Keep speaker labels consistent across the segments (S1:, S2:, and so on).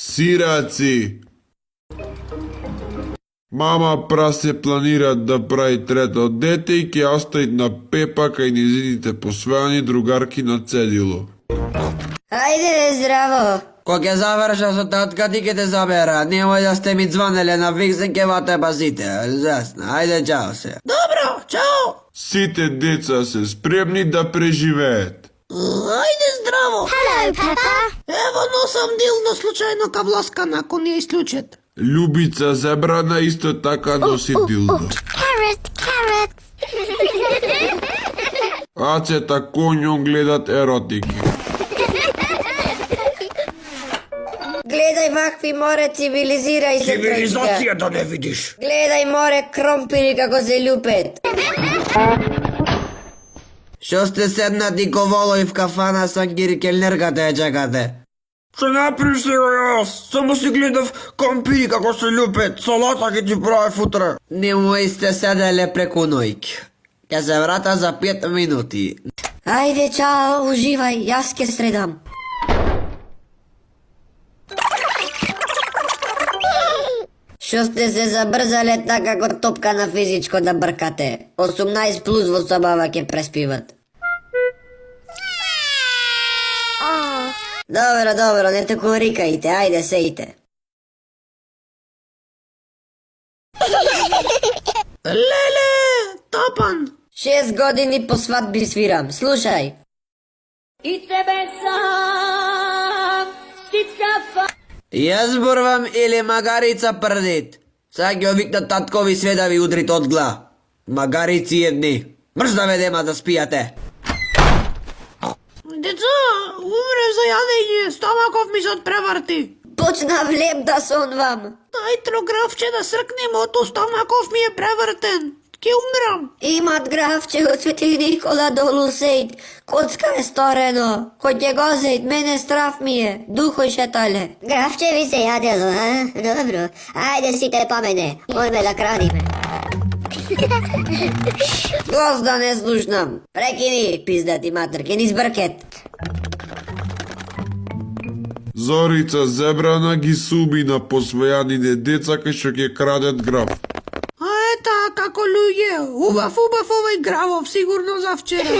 S1: Сираци! Мама прасе планира да прави трето дете и ќе остави на Пепа кај низините посвојани другарки на цедило.
S2: Ајде, здраво!
S3: Кога ќе заврша со татка ти ќе те забера. Немој да сте ми звонеле на виксен ќе вате пазите. Засна. Ајде, чао се.
S2: Добро, чао!
S1: Сите деца се спремни да преживеат.
S2: Ајде, здраво!
S4: Hello, Peppa.
S2: Ево носам дилдо случајно кабласкана, ако не исклучат.
S1: Љубица Зебрана исто така носи дилдо.
S4: Carrot, carrot.
S1: Ацета Коњо гледат еротики.
S2: Гледај вакви море, цивилизирај се.
S3: Цивилизација да не видиш.
S2: Гледај море, кромпири како се љупет.
S3: Што сте седнати ко волои в кафана сангири келнерката ја чекате? Што направиш сега јас? Само си гледав кампири како се љупет. Салата ќе ти правев утре. Немој сте седеле преку ноќ. Ќе се врата за 5 минути.
S2: Ајде, чао, уживај, јас ке средам. Што сте се забрзале така како топка на физичко да бркате? 18 плюс во собава ќе преспиват. Добро, не те курикајте, ајде сејте. Леле, топан! 6 години по свадби свирам, слушај.
S5: И тебе сам ситка
S3: Јас зборвам или магарица прдит. Сега ќе овикнат таткови све да ви удрит од гла. Магарици едни. Мрш да ведема да спијате.
S2: Деца, умре за јадење, стомаков ми се отпреврти. Почна влеп да сонвам. Најтро графче да сркнем, ото стомаков ми е превртен. Ке умрам. Имат графче од Свети Никола долу сејт. Коцка е сторено. Кој ќе го сејт, мене страф ми е. Духој шетале.
S4: Графче ви се јадело, а? Добро. Ајде сите по мене. Ојме да крадиме.
S2: Гозда не слушнам. Прекини, пиздати матер, ке ни збркет.
S1: Зорица Зебрана ги суби на посвојаните деца кај што ќе крадат граф.
S2: Ета, како луѓе, убав овој гравов, сигурно за вчера.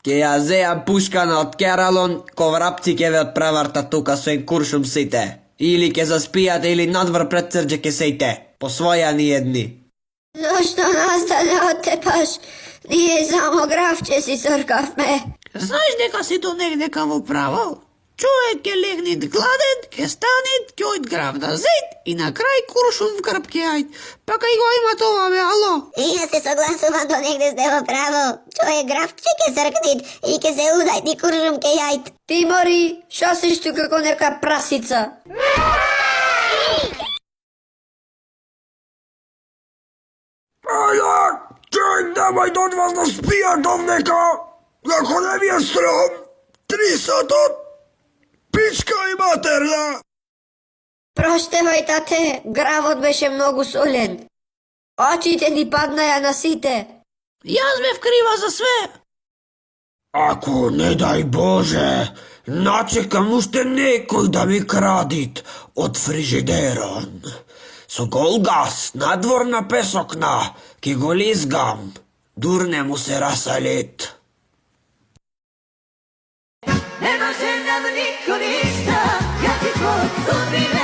S3: Ке ја зеам пушкана од Кералон, ко врапци ке ве отпреварта тука со ен куршум сите. Или ке заспијате или надвор пред црџе ке сејте. Посвојани едни.
S2: Зошто нас да не оттепаш? Ние само графче си сркавме. Знаеш дека си до негде каму право? Човек ке легнит гладен, ке станет, ке ојд граф да зет и на крај куршум в грб ке ајд. Па кај го има тоа, бе, ало?
S4: И јас се согласувам до негде сте во право. Човек графче ке сркнит и ке се удајт и куршум ке јајд.
S2: Ти мори, шо си шту како нека прасица?
S3: Човек немај да од вас да спијат овдека. Ако не ми е срам, 3 сата, пичка и матерна.
S2: Проштевај, тате, гравот беше многу солен. Очите ни паднаја на сите. Јас бев крива за све.
S3: Ако, не дај Боже, начекам уште некој да ми крадит од фрижидерон. Со гол газ, надвор на песокна, ки го лизгам, дурне му се расалит.
S5: Ne može nam niko ništa, ja ti svoj sudbine